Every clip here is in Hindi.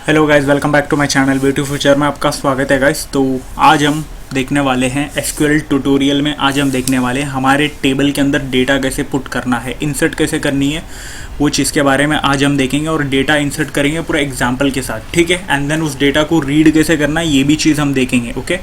Hello guys, welcome back to my channel beauty future में आपका स्वागत है गाइस। तो आज हम देखने वाले हैं एसक्यूएल ट्यूटोरियल में। आज हम देखने वाले हैं हमारे टेबल के अंदर डेटा कैसे पुट करना है, इंसर्ट कैसे करनी है, वो चीज़ के बारे में आज हम देखेंगे और डेटा इंसर्ट करेंगे पूरा एग्जाम्पल के साथ, ठीक है। एंड देन उस डेटा को रीड कैसे करना है ये भी चीज़ हम देखेंगे, ओके।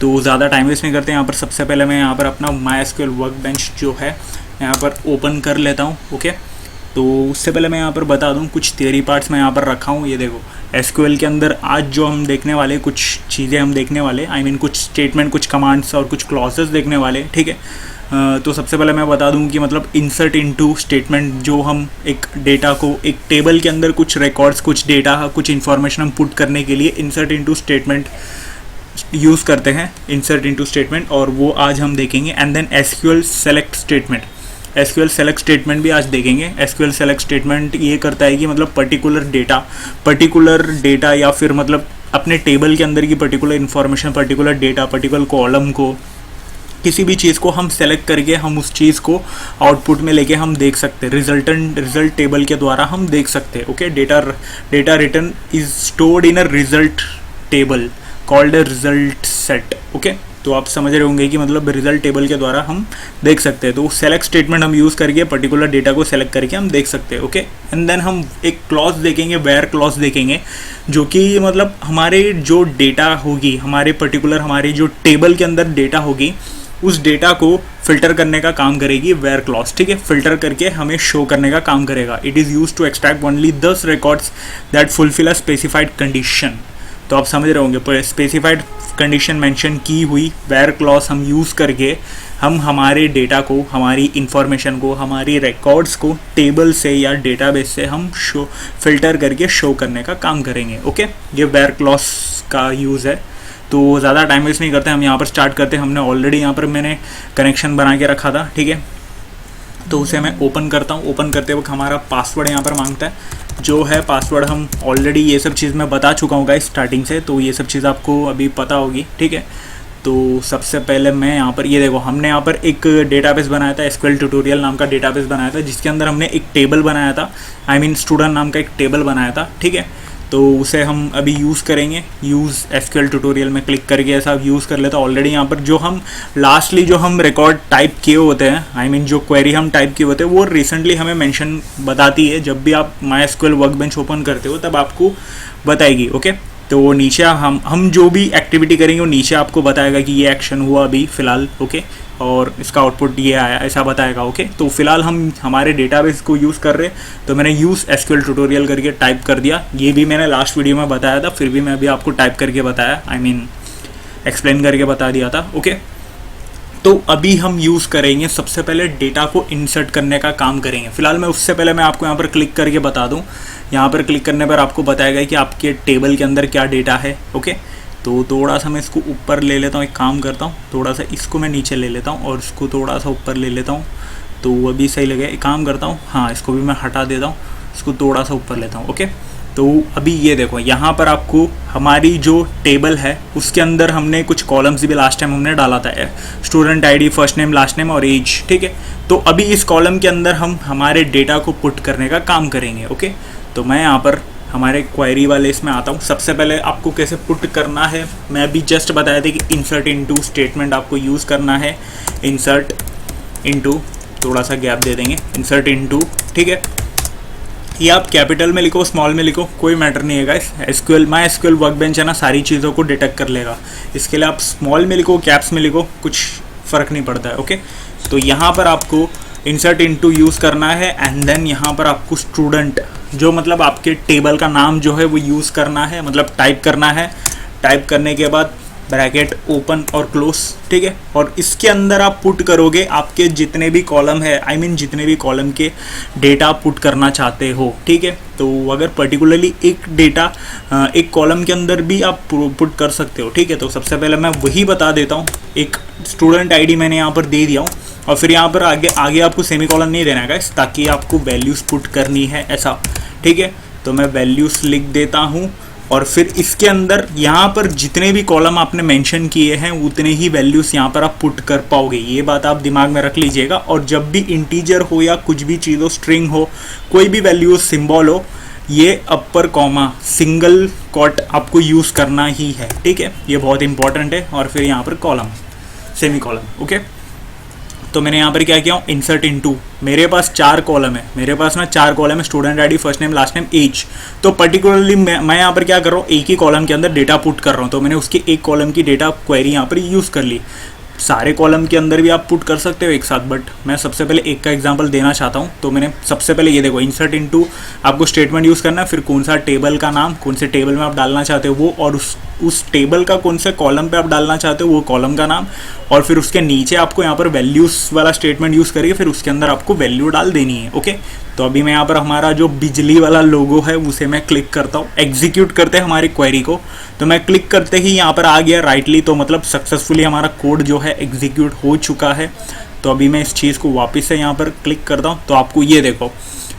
तो ज़्यादा टाइम वेस्ट नहीं करते। यहाँ पर सबसे पहले मैं यहाँ पर अपना माई एसक्यूएल वर्कबेंच जो है यहाँ पर ओपन कर लेता हूँ, ओके। तो उससे पहले मैं यहाँ पर बता दूँ कुछ थियरी पार्ट्स मैं यहाँ पर रखा हूँ। ये देखो, एसक्यूएल के अंदर आज जो हम देखने वाले कुछ चीज़ें हम देखने वाले, आई मीन कुछ स्टेटमेंट, कुछ कमांड्स और कुछ क्लॉजेस देखने वाले, ठीक है। तो सबसे पहले मैं बता दूं कि मतलब इंसर्ट इनटू स्टेटमेंट, जो हम एक डेटा को एक टेबल के अंदर कुछ रिकॉर्ड्स, कुछ डेटा, कुछ इन्फॉर्मेशन हम पुट करने के लिए इंसर्ट इनटू स्टेटमेंट यूज़ करते हैं, इंसर्ट इनटू स्टेटमेंट, और वो आज हम देखेंगे। And then SQL select statement, SQL select statement भी आज देखेंगे। एसक्यूएल सेलेक्ट स्टेटमेंट ये करता है कि मतलब पर्टिकुलर डेटा या फिर मतलब अपने टेबल के अंदर की particular information, particular data, particular column को, किसी भी चीज़ को हम सेलेक्ट करके हम उस चीज़ को आउटपुट में लेके हम देख सकते हैं, रिजल्ट टेबल के द्वारा हम देख सकते हैं, okay. Data return is stored in a result table called a result set, okay. तो आप समझ रहे होंगे कि मतलब रिजल्ट टेबल के द्वारा हम देख सकते हैं। तो सेलेक्ट स्टेटमेंट हम यूज़ करके पर्टिकुलर डेटा को सेलेक्ट करके हम देख सकते हैं, ओके। एंड देन हम एक क्लॉज देखेंगे, वेयर क्लॉज देखेंगे, जो कि मतलब हमारे जो डेटा होगी, हमारे जो टेबल के अंदर डेटा होगी, उस डेटा को फिल्टर करने का काम करेगी वेयर क्लॉज, ठीक है। फिल्टर करके हमें शो करने का काम करेगा। It is use to extract only 10 records that fulfil a specified condition. तो आप समझ रहे होंगे, स्पेसिफाइड कंडीशन मेंशन की हुई वेयर क्लॉज हम यूज़ करके हम हमारे डेटा को, हमारी इंफॉर्मेशन को, हमारी रिकॉर्ड्स को टेबल से या डेटाबेस से हम फिल्टर करके शो करने का काम करेंगे, ओके। ये वेयर क्लॉज का यूज़ है। तो ज़्यादा टाइम वेस्ट नहीं करते, हम यहाँ पर स्टार्ट करते हैं। हमने ऑलरेडी यहाँ पर मैंने कनेक्शन बना के रखा था, ठीक है। तो उसे मैं ओपन करता हूँ। ओपन करते वक्त हमारा पासवर्ड यहाँ पर मांगता है, जो है पासवर्ड हम ऑलरेडी ये सब चीज़ मैं बता चुका हूँ गाइस स्टार्टिंग से, तो ये सब चीज़ आपको अभी पता होगी, ठीक है। तो सबसे पहले मैं यहाँ पर, ये देखो, हमने यहाँ पर एक डेटाबेस बनाया था, एसक्यूएल ट्यूटोरियल नाम का डेटाबेस बनाया था, जिसके अंदर हमने एक टेबल बनाया था, आई मीन स्टूडेंट नाम का एक टेबल बनाया था, ठीक है। तो उसे हम अभी यूज़ करेंगे। यूज़ एसक्यूएल ट्यूटोरियल में क्लिक करके ऐसा यूज़ कर लेता। ऑलरेडी यहाँ पर जो हम लास्टली जो हम रिकॉर्ड टाइप किए होते हैं, आई मीन जो क्वेरी हम टाइप किए होते हैं, वो रिसेंटली हमें मेंशन बताती है। जब भी आप माई एसक्यूएल वर्कबेंच ओपन करते हो तब आपको बताएगी, ओके। तो नीचे हम जो भी एक्टिविटी करेंगे वो नीचे आपको बताएगा कि ये एक्शन हुआ अभी फ़िलहाल, ओके, और इसका आउटपुट ये आया, ऐसा बताएगा, ओके। तो फिलहाल हम हमारे डेटाबेस को यूज़ कर रहे हैं, तो मैंने यूज़ एसक्यूएल ट्यूटोरियल करके टाइप कर दिया। ये भी मैंने लास्ट वीडियो में बताया था, फिर भी मैं अभी आपको टाइप करके बताया, आई मीन एक्सप्लेन करके बता दिया था, ओके। तो अभी हम यूज़ करेंगे, सबसे पहले डेटा को इंसर्ट करने का काम करेंगे। फिलहाल मैं उससे पहले मैं आपको यहाँ पर क्लिक करके बता दूँ। यहाँ पर क्लिक करने पर आपको बताएगा कि आपके टेबल के अंदर क्या डेटा है, ओके। तो थोड़ा सा मैं इसको ऊपर ले लेता हूँ, एक काम करता हूँ, थोड़ा सा इसको मैं नीचे ले लेता हूँ और इसको थोड़ा सा ऊपर ले लेता हूँ, तो अभी सही लगे। एक काम करता हूँ, हाँ, इसको भी मैं हटा देता हूँ, इसको थोड़ा सा ऊपर लेता हूँ, ओके। तो अभी ये देखो, यहाँ पर आपको हमारी जो टेबल है उसके अंदर हमने कुछ कॉलम्स भी लास्ट टाइम हमने डाला था, student ID, first name, last name और एज, ठीक है। तो अभी इस कॉलम के अंदर हम हमारे डेटा को पुट करने का काम करेंगे, ओके। तो मैं यहाँ पर हमारे क्वेरी वाले इसमें आता हूँ। सबसे पहले आपको कैसे पुट करना है मैं अभी जस्ट बताया था कि इंसर्ट इनटू स्टेटमेंट आपको यूज़ करना है। इंसर्ट इनटू, थोड़ा सा गैप दे देंगे, इंसर्ट इनटू, ठीक है। ये आप कैपिटल में लिखो, स्मॉल में लिखो, कोई मैटर नहीं है guys. SQL, my SQL workbench है ना, सारी चीज़ों को डिटेक्ट कर लेगा। इसके लिए आप स्मॉल में लिखो, कैप्स में लिखो, कुछ फ़र्क नहीं पड़ता है, ओके। तो यहाँ पर आपको इंसर्ट इनटू यूज़ करना है। एंड देन यहाँ पर आपको स्टूडेंट, जो मतलब आपके टेबल का नाम जो है वो यूज़ करना है, मतलब टाइप करना है। टाइप करने के बाद ब्रैकेट ओपन और क्लोज, ठीक है। और इसके अंदर आप पुट करोगे आपके जितने भी कॉलम है, आई मीन जितने भी कॉलम के डेटा पुट करना चाहते हो, ठीक है। तो अगर पर्टिकुलरली एक डेटा एक कॉलम के अंदर भी आप पुट कर सकते हो, ठीक है। तो सबसे पहले मैं वही बता देता हूँ। एक स्टूडेंट आईडी मैंने यहाँ पर दे दिया हूँ, और फिर यहाँ पर आगे आपको सेमीकोलन नहीं देना है, ताकि आपको वैल्यूज़ पुट करनी है ऐसा, ठीक है। तो मैं वैल्यूज़ लिख देता हूँ, और फिर इसके अंदर यहाँ पर जितने भी कॉलम आपने मेंशन किए हैं उतने ही वैल्यूज़ यहाँ पर आप पुट कर पाओगे। ये बात आप दिमाग में रख लीजिएगा। और जब भी इंटीजर हो या कुछ भी चीज़ हो, स्ट्रिंग हो, कोई भी वैल्यू, सिंबल हो, ये अपर कॉमा सिंगल कॉट आपको यूज़ करना ही है, ठीक है, ये बहुत इंपॉर्टेंट है। और फिर यहाँ पर कॉलम, सेमी कॉलम, ओके। तो मैंने यहाँ पर क्या किया हूँ, इंसर्ट इनटू, मेरे पास 4 कॉलम है, मेरे पास ना 4 कॉलम है, student ID, first name, last name, age. तो पर्टिकुलरली मैं यहाँ पर क्या कर रहा हूँ, एक ही कॉलम के अंदर डेटा पुट कर रहा हूँ। तो मैंने उसकी एक कॉलम की डेटा क्वेरी यहाँ पर यूज़ कर ली। सारे कॉलम के अंदर भी आप पुट कर सकते हो एक साथ, बट मैं सबसे पहले एक का एग्जांपल देना चाहता हूँ। तो मैंने सबसे पहले ये देखो, इंसर्ट इनटू, आपको स्टेटमेंट यूज़ करना है, फिर कौन सा टेबल का नाम, कौन से टेबल में आप डालना चाहते हो वो, और उस टेबल का कौन से कॉलम पे आप डालना चाहते हो वो कॉलम का नाम, और फिर उसके नीचे आपको यहाँ पर वैल्यूज़ वाला स्टेटमेंट यूज़ करिए, फिर उसके अंदर आपको वैल्यू डाल देनी है, ओके। तो अभी मैं यहाँ पर हमारा जो बिजली वाला लोगो है उसे मैं क्लिक करता हूँ, एग्जीक्यूट करते हैं हमारी क्वेरी को। तो मैं क्लिक करते ही यहाँ पर आ गया राइटली, तो मतलब सक्सेसफुली हमारा कोड जो है एग्जीक्यूट हो चुका है। तो अभी मैं इस चीज़ को वापस से यहाँ पर क्लिक करता हूँ, तो आपको ये देखो,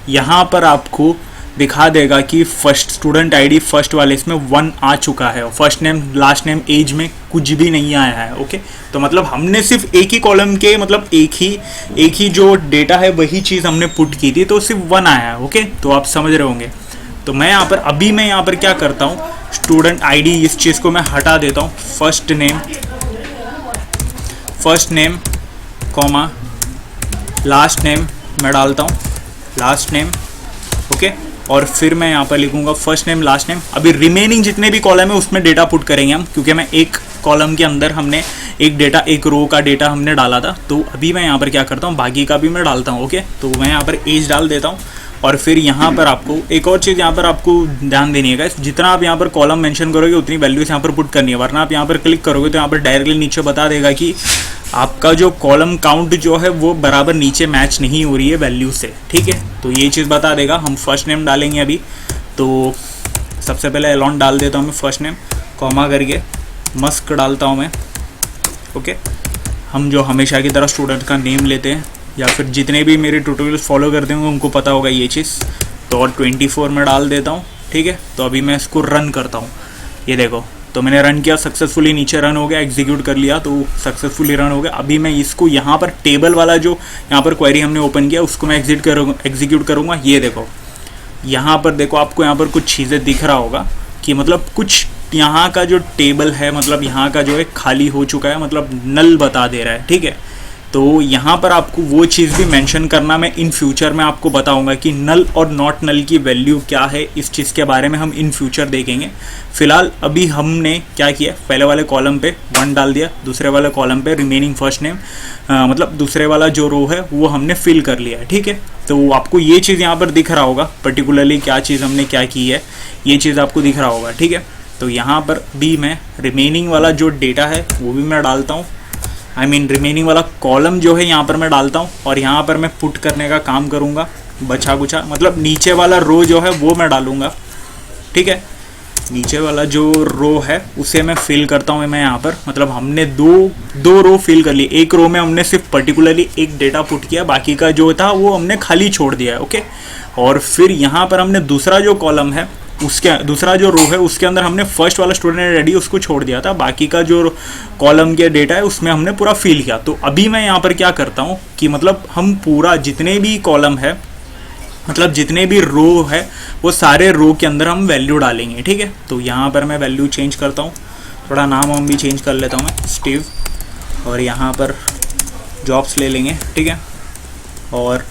यहाँ पर आपको दिखा देगा कि फर्स्ट स्टूडेंट आईडी फर्स्ट वाले इसमें 1 आ चुका है, और first name, last name, age में कुछ भी नहीं आया है, ओके। तो मतलब हमने सिर्फ एक ही कॉलम के, मतलब एक ही जो डेटा है वही चीज़ हमने पुट की थी, तो सिर्फ 1 आया है, ओके। तो आप समझ रहे होंगे। तो मैं यहाँ पर क्या करता हूँ, स्टूडेंट आईडी इस चीज़ को मैं हटा देता हूँ, first name comma last name मैं डालता हूँ, लास्ट नेम, ओके। और फिर मैं यहाँ पर लिखूंगा फर्स्ट नेम, लास्ट नेम। अभी रिमेनिंग जितने भी कॉलम है उसमें डेटा पुट करेंगे हम, क्योंकि मैं एक कॉलम के अंदर हमने एक रो का डेटा हमने डाला था। तो अभी मैं यहाँ पर क्या करता हूँ, बाकी का भी मैं डालता हूँ, ओके। तो मैं यहाँ पर एज डाल देता हूँ। और फिर यहाँ पर आपको एक और चीज़ यहाँ पर आपको ध्यान देनी है, जितना आप यहाँ पर कॉलम मेंशन करोगे उतनी वैल्यूज यहाँ पर पुट करनी है, वरना आप यहाँ पर क्लिक करोगे तो यहाँ पर डायरेक्टली नीचे बता देगा कि आपका जो कॉलम काउंट जो है वो बराबर नीचे मैच नहीं हो रही है वैल्यू से, ठीक है। तो ये चीज़ बता देगा। हम फर्स्ट नेम डालेंगे अभी, तो सबसे पहले एलॉन डाल देता हूँ मैं, फर्स्ट नेम कॉमा करके मस्क डालता हूँ मैं, ओके। हम जो हमेशा की तरह स्टूडेंट का नेम लेते हैं, या फिर जितने भी मेरे ट्यूटोरियल्स फॉलो करते होंगे उनको पता होगा ये चीज़। तो और 24 में डाल देता हूँ, ठीक है। तो अभी मैं इसको रन करता हूँ, ये देखो, तो मैंने रन किया, सक्सेसफुली नीचे रन हो गया, एग्जीक्यूट कर लिया तो सक्सेसफुली रन हो गया। अभी मैं इसको यहाँ पर टेबल वाला जो यहाँ पर क्वेरी हमने ओपन किया उसको मैं एग्जीक्यूट करूँगा। ये देखो, यहाँ पर देखो, आपको यहाँ पर कुछ चीज़ें दिख रहा होगा कि मतलब कुछ यहाँ का जो टेबल है, मतलब यहाँ का जो है खाली हो चुका है, मतलब नल बता दे रहा है, ठीक है। तो यहाँ पर आपको वो चीज़ भी मेंशन करना, मैं इन फ्यूचर में आपको बताऊंगा कि नल और नॉट नल की वैल्यू क्या है, इस चीज़ के बारे में हम इन फ्यूचर देखेंगे। फिलहाल अभी हमने क्या किया, पहले वाले कॉलम पे 1 डाल दिया, दूसरे वाले कॉलम पे रिमेनिंग फर्स्ट नेम, मतलब दूसरे वाला जो रो है वो हमने फिल कर लिया है, ठीक है। तो आपको ये चीज़ यहाँ पर दिख रहा होगा, पर्टिकुलरली क्या चीज़ हमने क्या की है, ये चीज़ आपको दिख रहा होगा, ठीक है। तो यहाँ पर भी मैं रिमेनिंग वाला जो डेटा है वो भी मैं डालता हूँ, रिमेनिंग वाला कॉलम जो है यहाँ पर मैं डालता हूँ, और यहाँ पर मैं पुट करने का काम करूँगा बचा कुचा, मतलब नीचे वाला रो जो है वो मैं डालूँगा, ठीक है। नीचे वाला जो रो है उसे मैं फिल करता हूँ मैं यहाँ पर, मतलब हमने दो रो फिल कर ली। एक रो में हमने सिर्फ पर्टिकुलरली एक डेटा पुट किया, बाकी का जो था वो हमने खाली छोड़ दिया है, ओके। और फिर यहाँ पर हमने दूसरा जो कॉलम है उसके, दूसरा जो रो है उसके अंदर हमने फर्स्ट वाला स्टूडेंट आईडी उसको छोड़ दिया था, बाकी का जो कॉलम के डेटा है उसमें हमने पूरा फिल किया। तो अभी मैं यहाँ पर क्या करता हूँ कि मतलब हम पूरा जितने भी कॉलम है, मतलब जितने भी रो है वो सारे रो के अंदर हम वैल्यू डालेंगे, ठीक है। तो यहाँ पर मैं वैल्यू चेंज करता हूँ, थोड़ा नाम हम भी चेंज कर लेता हूँ मैं, स्टीव, और यहाँ पर जॉब्स ले लेंगे, ठीक है, और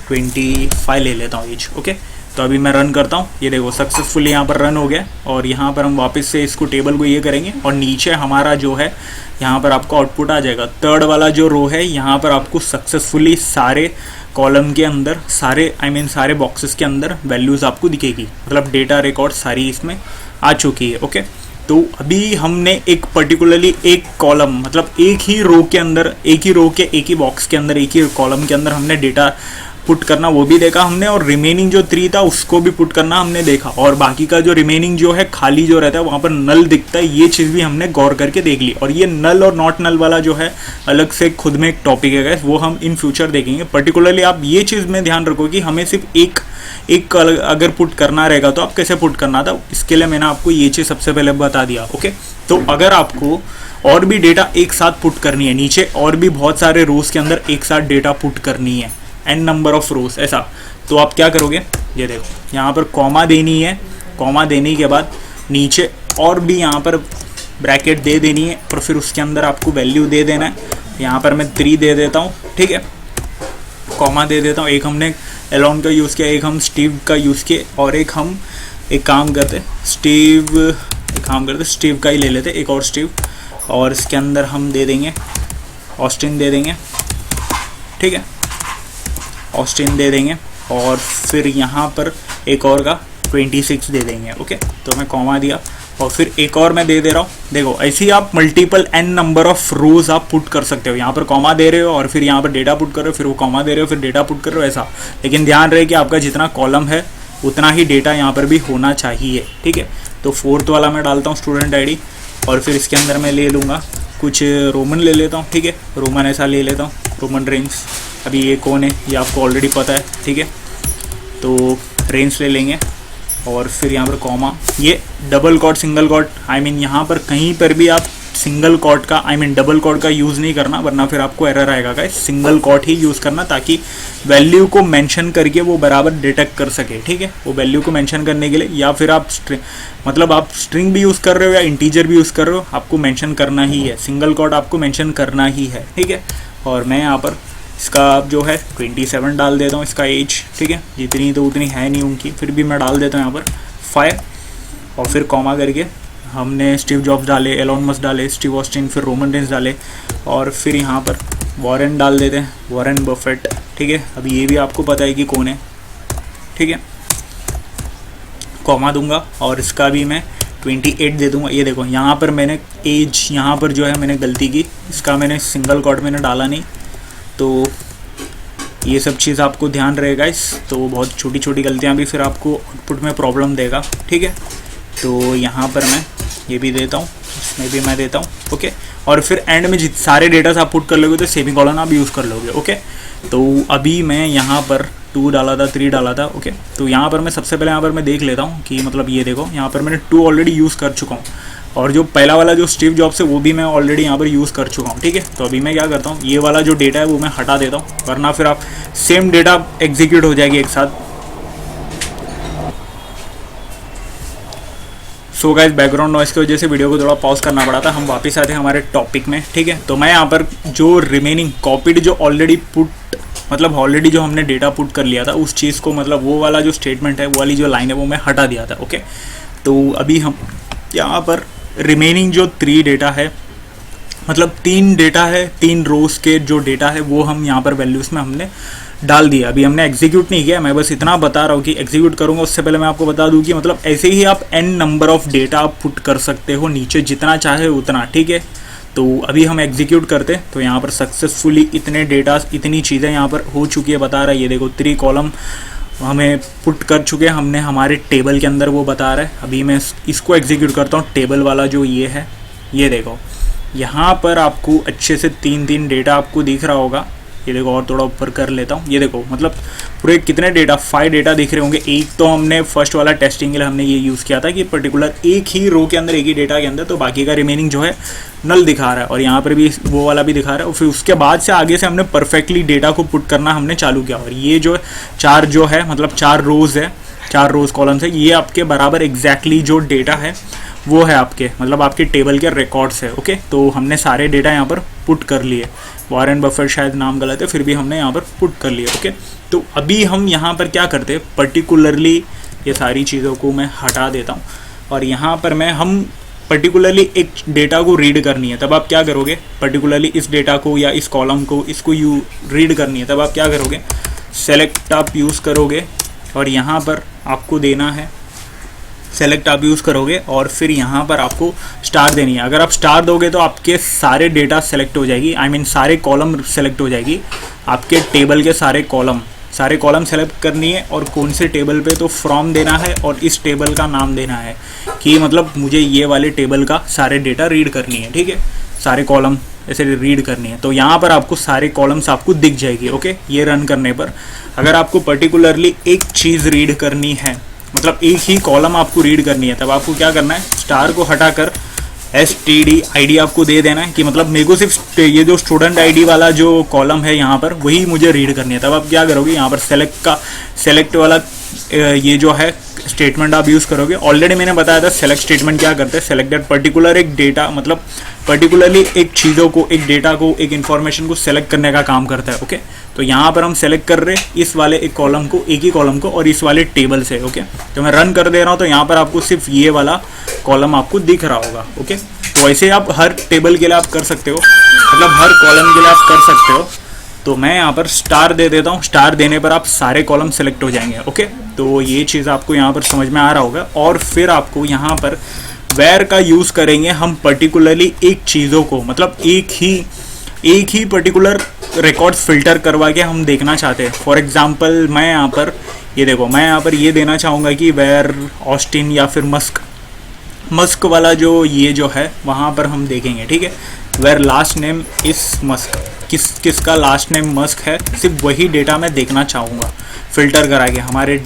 25 ले लेता हूँ ईच, ओके। तो अभी मैं रन करता हूँ, ये देखो सक्सेसफुली यहाँ पर रन हो गया। और यहाँ पर हम वापस से इसको टेबल को ये करेंगे, और नीचे हमारा जो है यहाँ पर आपको आउटपुट आ जाएगा। थर्ड वाला जो रो है यहाँ पर आपको सक्सेसफुली सारे कॉलम के अंदर, सारे बॉक्सेस के अंदर वैल्यूज़ आपको दिखेगी, मतलब डेटा रिकॉर्ड सारी इसमें आ चुकी है, ओके। तो अभी हमने एक पर्टिकुलरली एक कॉलम, मतलब एक ही रो के अंदर, एक ही रो के एक ही बॉक्स के अंदर, एक ही कॉलम के अंदर हमने डेटा पुट करना वो भी देखा हमने, और रिमेनिंग जो 3 था उसको भी पुट करना हमने देखा, और बाकी का जो रिमेनिंग जो है खाली जो रहता है वहाँ पर नल दिखता है, ये चीज़ भी हमने गौर करके देख ली। और ये नल और नॉट नल वाला जो है अलग से खुद में एक टॉपिक है, वो हम इन फ्यूचर देखेंगे। पर्टिकुलरली आप ये चीज़ में ध्यान रखो कि हमें सिर्फ एक अगर पुट करना रहेगा तो आप कैसे पुट करना था, इसके लिए मैंने आपको ये चीज़ सबसे पहले बता दिया, ओके। तो अगर आपको और भी डेटा एक साथ पुट करनी है, नीचे और भी बहुत सारे रोज के अंदर एक साथ डेटा पुट करनी है, n नंबर ऑफ रोज ऐसा, तो आप क्या करोगे, ये देखो यहाँ पर कॉमा देनी है, कॉमा देने के बाद नीचे और भी यहाँ पर ब्रैकेट दे देनी है और फिर उसके अंदर आपको वैल्यू दे देना है। यहाँ पर मैं 3 दे देता हूँ, ठीक है, कॉमा दे देता हूँ। एक हमने एलोन का यूज़ किया, एक हम स्टीव का यूज़ किए और एक हम एक काम करते स्टीव का ही ले लेते, एक और स्टीव, और इसके अंदर हम दे देंगे ऑस्टिन दे देंगे, ठीक है, ऑस्टिन दे देंगे और फिर यहाँ पर एक और का 26 दे देंगे। ओके, तो मैं कॉमा दिया और फिर एक और मैं दे दे रहा हूँ। देखो ऐसे ही आप मल्टीपल n नंबर ऑफ रोज आप पुट कर सकते हो। यहाँ पर कॉमा दे रहे हो और फिर यहाँ पर डेटा पुट कर रहे हो, फिर वो कॉमा दे रहे हो, फिर डेटा पुट कर रहे हो, ऐसा। लेकिन ध्यान रहे कि आपका जितना कॉलम है उतना ही डेटा यहाँ पर भी होना चाहिए, ठीक है। तो 4th वाला मैं डालता हूँ स्टूडेंट आईडी और फिर इसके अंदर मैं ले लूँगा कुछ रोमन ले लेता हूँ, ठीक है, रोमन ऐसा ले लेता हूँ, रोमन रेंस। अभी ये कौन है ये आपको ऑलरेडी पता है, ठीक है, तो रेंस ले लेंगे और फिर यहाँ पर कॉमा। ये डबल कॉट सिंगल कॉट यहाँ पर कहीं पर भी आप सिंगल कॉट का डबल कॉट का यूज़ नहीं करना, वरना फिर आपको एरर आएगा गाइस। सिंगल कॉट ही यूज़ करना ताकि वैल्यू को मेंशन करके वो बराबर डिटेक्ट कर सके, ठीक है। वो वैल्यू को मेंशन करने के लिए, या फिर आप आप स्ट्रिंग भी यूज़ कर रहे हो या इंटीजर भी यूज़ कर रहे हो, आपको मेंशन करना ही है, सिंगल कॉट आपको मेंशन करना ही है, ठीक है। और मैं यहाँ पर इसका जो है 27 डाल देता हूँ, इसका एज, ठीक है, जितनी तो उतनी है नहीं उनकी, फिर भी मैं डाल देता हूँ यहाँ पर 5 और फिर कॉमा करके हमने स्टीव जॉब्स डाले, एलोन मस्क डाले, स्टीव ऑस्टिन, फिर रोमन रेंस डाले और फिर यहाँ पर वॉरेन डाल देते हैं, वॉरेन बफेट, ठीक है। अभी ये भी आपको पता है कि कौन है, ठीक है, कॉमा दूंगा और इसका भी मैं 28 दे दूंगा। ये देखो यहाँ पर मैंने एज, यहाँ पर जो है मैंने गलती की, इसका मैंने सिंगल कॉट मैंने डाला नहीं, तो ये सब चीज़ आपको ध्यान रहेगा इस। तो बहुत छोटी छोटी गलतियाँ भी फिर आपको आउटपुट में प्रॉब्लम देगा, ठीक है। तो यहाँ पर मैं ये भी देता हूँ, इसमें भी मैं देता हूँ, ओके। और फिर एंड में सारे डेटास आप पुट कर लोगे तो सेमीकोलन आप यूज़ कर लोगे, ओके। तो अभी मैं यहाँ पर 2 डाला था, 3 डाला था, ओके। तो यहाँ पर मैं सबसे पहले यहाँ पर मैं देख लेता हूँ कि ये देखो यहाँ पर मैंने 2 ऑलरेडी यूज़ कर चुका हूँ और जो पहला वाला जो स्टीव जॉब्स है वो भी मैं ऑलरेडी यहाँ पर यूज़ कर चुका हूँ, ठीक है। तो अभी मैं क्या करता हूँ, ये वाला जो डेटा है वो मैं हटा देता हूँ, वरना फिर आप सेम डेटा एग्जीक्यूट हो जाएगी एक साथ। सो गाइस, बैकग्राउंड नॉइस की वजह से वीडियो को थोड़ा पॉज करना पड़ा था। हम वापस आते हैं हमारे टॉपिक में, ठीक है। तो मैं यहाँ पर जो रिमेनिंग कॉपीड जो ऑलरेडी पुट ऑलरेडी जो हमने डेटा पुट कर लिया था उस चीज़ को वो वाला जो स्टेटमेंट है, वो वाली जो लाइन है वो मैं हटा दिया था, ओके। तो अभी हम यहाँ पर रिमेनिंग जो 3 डेटा है, 3 डेटा है, 3 रोज के जो डेटा है वो हम यहाँ पर वैल्यूज़ में हमने डाल दिया। अभी हमने एग्जीक्यूट नहीं किया, मैं बस इतना बता रहा हूँ कि एग्जीक्यूट करूँगा उससे पहले मैं आपको बता दूँ कि ऐसे ही आप n नंबर ऑफ डेटा आप पुट कर सकते हो, नीचे जितना चाहे उतना, ठीक है। तो अभी हम एग्जीक्यूट करते, तो यहाँ पर सक्सेसफुली इतने डेटा, इतनी चीज़ें यहाँ पर हो चुकी है, बता रहा है। ये देखो 3 कॉलम हमें पुट कर चुके हैं हमने हमारे टेबल के अंदर, वो बता रहा है। अभी मैं इसको एग्जीक्यूट करता हूँ, टेबल वाला जो ये है, ये देखो यहाँ पर आपको अच्छे से 3 डेटा आपको दिख रहा होगा। ये देखो और थोड़ा ऊपर कर लेता हूँ, ये देखो पूरे कितने डेटा, 5 डेटा दिख रहे होंगे। एक तो हमने फर्स्ट वाला टेस्टिंग के लिए हमने ये यूज़ किया था कि पर्टिकुलर एक ही रो के अंदर, एक ही डेटा के अंदर, तो बाकी का रिमेनिंग जो है नल दिखा रहा है और यहाँ पर भी वो वाला भी दिखा रहा है। और फिर उसके बाद से आगे से हमने परफेक्टली डेटा को पुट करना हमने चालू किया और ये जो 4 जो है 4 रोज़ है, 4 रोज़ कॉलम्स है, ये आपके बराबर एग्जैक्टली जो डेटा है वो है आपके आपके टेबल के रिकॉर्ड्स है, ओके। तो हमने सारे डेटा यहाँ पर पुट कर लिए। वॉरेन बफेट शायद नाम गलत है, फिर भी हमने यहाँ पर पुट कर लिए, ओके। तो अभी हम यहाँ पर क्या करते हैं, पर्टिकुलरली ये सारी चीज़ों को मैं हटा देता हूँ और यहाँ पर हम पर्टिकुलरली एक डेटा को रीड करनी है, तब आप क्या करोगे, पर्टिकुलरली इस डेटा को या इस कॉलम को इसको रीड करनी है, तब आप क्या करोगे, सेलेक्ट आप यूज़ करोगे और यहाँ पर आपको देना है, सेलेक्ट आप यूज़ करोगे और फिर यहाँ पर आपको स्टार देनी है। अगर आप स्टार दोगे तो आपके सारे डेटा सेलेक्ट हो जाएगी, सारे कॉलम सेलेक्ट हो जाएगी, आपके टेबल के सारे कॉलम सेलेक्ट करनी है और कौन से टेबल पे, तो फ्रॉम देना है और इस टेबल का नाम देना है कि मुझे ये वाले टेबल का सारे डेटा रीड करनी है, ठीक है, सारे कॉलम ऐसे रीड करनी है। तो यहाँ पर आपको सारे कॉलम्स आपको दिख जाएगी, ओके। ये रन करने पर अगर आपको पर्टिकुलरली एक चीज़ रीड करनी है, एक ही कॉलम आपको रीड करनी है, तब आपको क्या करना है, स्टार को हटाकर STD ID आपको दे देना है कि मेरे को सिर्फ ये जो स्टूडेंट ID वाला जो कॉलम है यहाँ पर वही मुझे रीड करनी है। तब आप क्या करोगे, यहाँ पर सेलेक्ट वाला ये जो है स्टेटमेंट आप यूज़ करोगे। ऑलरेडी मैंने बताया था सेलेक्ट स्टेटमेंट क्या करते हैं, सेलेक्ट दैट पर्टिकुलर एक डेटा, मतलब पर्टिकुलरली एक चीज़ों को, एक डेटा को, एक इन्फॉर्मेशन को सेलेक्ट करने का काम करता है। ओके, तो यहाँ पर हम सेलेक्ट कर रहे हैं इस वाले एक कॉलम को, एक ही कॉलम को, और इस वाले टेबल से। ओके, तो मैं रन कर दे रहा हूँ, तो यहाँ पर आपको सिर्फ ये वाला कॉलम आपको दिख रहा होगा। ओके, तो ऐसे आप हर टेबल के लिए आप कर सकते हो, मतलब हर कॉलम के लिए आप कर सकते हो। तो मैं यहाँ पर स्टार दे देता हूँ, स्टार देने पर आप सारे कॉलम सेलेक्ट हो जाएंगे। ओके, तो ये चीज़ आपको यहाँ पर समझ में आ रहा होगा। और फिर आपको यहाँ पर वेयर का यूज़ करेंगे हम पर्टिकुलरली एक चीज़ों को, मतलब एक ही पर्टिकुलर रिकॉर्ड्स फिल्टर करवा के हम देखना चाहते हैं। फॉर एग्जांपल मैं यहाँ पर ये देखो, मैं यहाँ पर ये देना चाहूँगा कि वेयर ऑस्टिन या फिर मस्क वाला जो ये जो है वहाँ पर हम देखेंगे। ठीक है, वेयर लास्ट नेम इस मस्क, किसका लास्ट नेम मस्क है, सिर्फ वही डेटा मैं देखना चाहूँगा फ़िल्टर करा के हमारे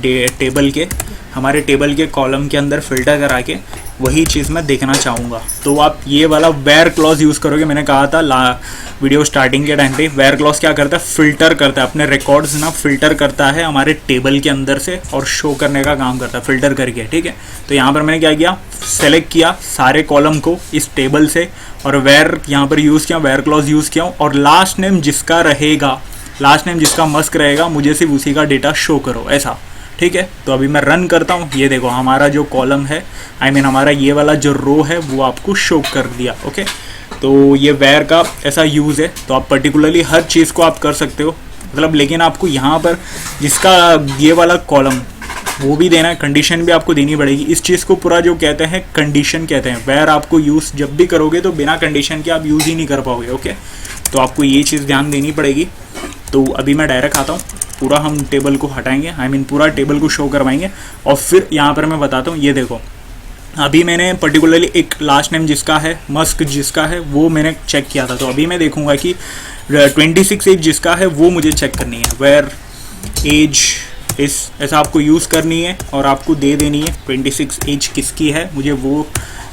टेबल के कॉलम के अंदर फ़िल्टर करा के वही चीज़ मैं देखना चाहूँगा। तो आप ये वाला वेयर क्लॉज यूज़ करोगे। मैंने कहा था वीडियो स्टार्टिंग के टाइम पे, वेयर क्लॉज क्या करता है, फ़िल्टर करता है अपने रिकॉर्ड्स ना, फ़िल्टर करता है हमारे टेबल के अंदर से और शो करने का काम करता है फ़िल्टर करके। ठीक है, तो यहाँ पर मैंने क्या किया, सेलेक्ट किया सारे कॉलम को इस टेबल से, और वेयर यहाँ पर यूज़ किया, वेयर क्लॉज यूज़ किया, और लास्ट नेम जिसका रहेगा, लास्ट नेम जिसका मस्क रहेगा, मुझे सिर्फ उसी का डेटा शो करो, ऐसा। ठीक है, तो अभी मैं रन करता हूँ, ये देखो हमारा जो कॉलम है, हमारा ये वाला जो रो है वो आपको शो कर दिया। ओके, तो ये वेयर का ऐसा यूज़ है। तो आप पर्टिकुलरली हर चीज़ को आप कर सकते हो, मतलब, लेकिन आपको यहाँ पर जिसका ये वाला कॉलम वो भी देना है, कंडीशन भी आपको देनी पड़ेगी। इस चीज़ को पूरा जो कहते हैं कंडीशन कहते हैं। वेयर आपको यूज़ जब भी करोगे तो बिना कंडीशन के आप यूज़ ही नहीं कर पाओगे। ओके, तो आपको ये चीज़ ध्यान देनी पड़ेगी। तो अभी मैं डायरेक्ट आता हूँ, पूरा हम टेबल को हटाएंगे, पूरा टेबल को शो करवाएंगे, और फिर यहाँ पर मैं बताता हूँ। ये देखो, अभी मैंने पर्टिकुलरली एक लास्ट नेम जिसका है, मस्क जिसका है, वो मैंने चेक किया था। तो अभी मैं देखूँगा कि 26 एज जिसका है वो मुझे चेक करनी है। वेयर एज ऐसा आपको यूज़ करनी है और आपको दे देनी है 26 एज किसकी है, मुझे वो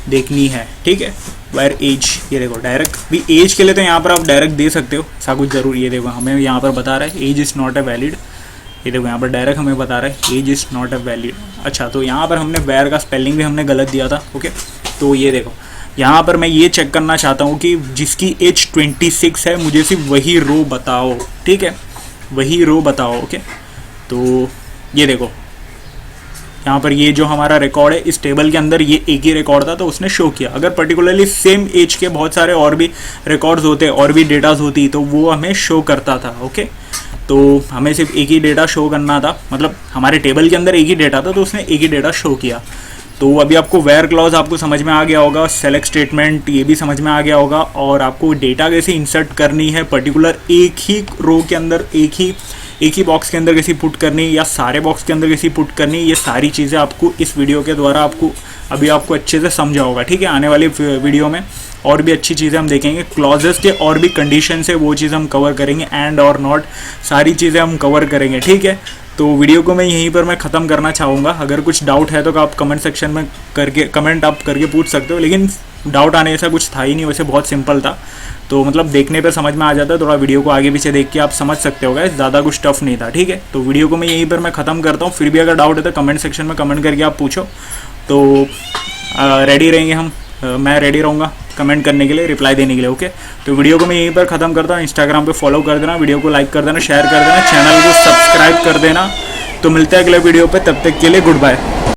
देखनी है। ठीक है, वेयर एज, ये देखो डायरेक्ट भी एज के लिए तो यहाँ पर आप डायरेक्ट दे सकते हो, ऐसा कुछ ज़रूर। ये देखो हमें यहाँ पर बता रहा है age is not a valid, ये देखो यहाँ पर डायरेक्ट हमें बता रहा है age is not a valid. अच्छा, तो यहाँ पर हमने वेयर का स्पेलिंग भी हमने गलत दिया था। ओके, तो ये देखो यहाँ पर मैं ये चेक करना चाहता हूँ कि जिसकी एज 26 है, मुझे सिर्फ वही रो बताओ। ठीक है, वही रो बताओ। ओके, तो ये देखो यहाँ पर ये जो हमारा रिकॉर्ड है इस टेबल के अंदर, ये एक ही रिकॉर्ड था तो उसने शो किया। अगर पर्टिकुलरली सेम एज के बहुत सारे और भी रिकॉर्ड्स होते, और भी डेटाज होती, तो वो हमें शो करता था। ओके, तो हमें सिर्फ एक ही डेटा शो करना था, मतलब हमारे टेबल के अंदर एक ही डेटा था तो उसने एक ही डेटा शो किया। तो अभी आपको वेयर क्लॉज आपको समझ में आ गया होगा, सेलेक्ट स्टेटमेंट ये भी समझ में आ गया होगा, और आपको डेटा कैसे इंसर्ट करनी है पर्टिकुलर एक ही रो के अंदर, एक ही बॉक्स के अंदर कैसी पुट करनी, या सारे बॉक्स के अंदर कैसी पुट करनी, ये सारी चीज़ें आपको इस वीडियो के द्वारा आपको अच्छे से समझा होगा। ठीक है, आने वाली वीडियो में और भी अच्छी चीज़ें हम देखेंगे, क्लॉजेस के और भी कंडीशन है वो चीज़ हम कवर करेंगे, एंड और नॉट सारी चीज़ें हम कवर करेंगे। ठीक है, तो वीडियो को मैं यहीं पर मैं ख़त्म करना चाहूँगा। अगर कुछ डाउट है तो आप कमेंट सेक्शन में कमेंट आप करके पूछ सकते हो, लेकिन डाउट आने ऐसा कुछ था ही नहीं, वैसे बहुत सिंपल था। तो मतलब देखने पे समझ में आ जाता है, थोड़ा वीडियो को आगे पीछे देख के आप समझ सकते हो गाइस, ज़्यादा कुछ टफ नहीं था। ठीक है, तो वीडियो को मैं यहीं पर मैं ख़त्म करता हूँ। फिर भी अगर डाउट है तो कमेंट सेक्शन में कमेंट करके आप पूछो, तो रेडी रहेंगे हम, मैं रेडी रहूँगा कमेंट करने के लिए, रिप्लाई देने के लिए। ओके, तो वीडियो को मैं यहीं पर ख़त्म करता हूँ। इंस्टाग्राम पे फॉलो कर देना, वीडियो को लाइक कर देना, शेयर कर देना, चैनल को सब्सक्राइब कर देना। तो मिलते हैं अगले वीडियो पे, तब तक के लिए गुड बाय।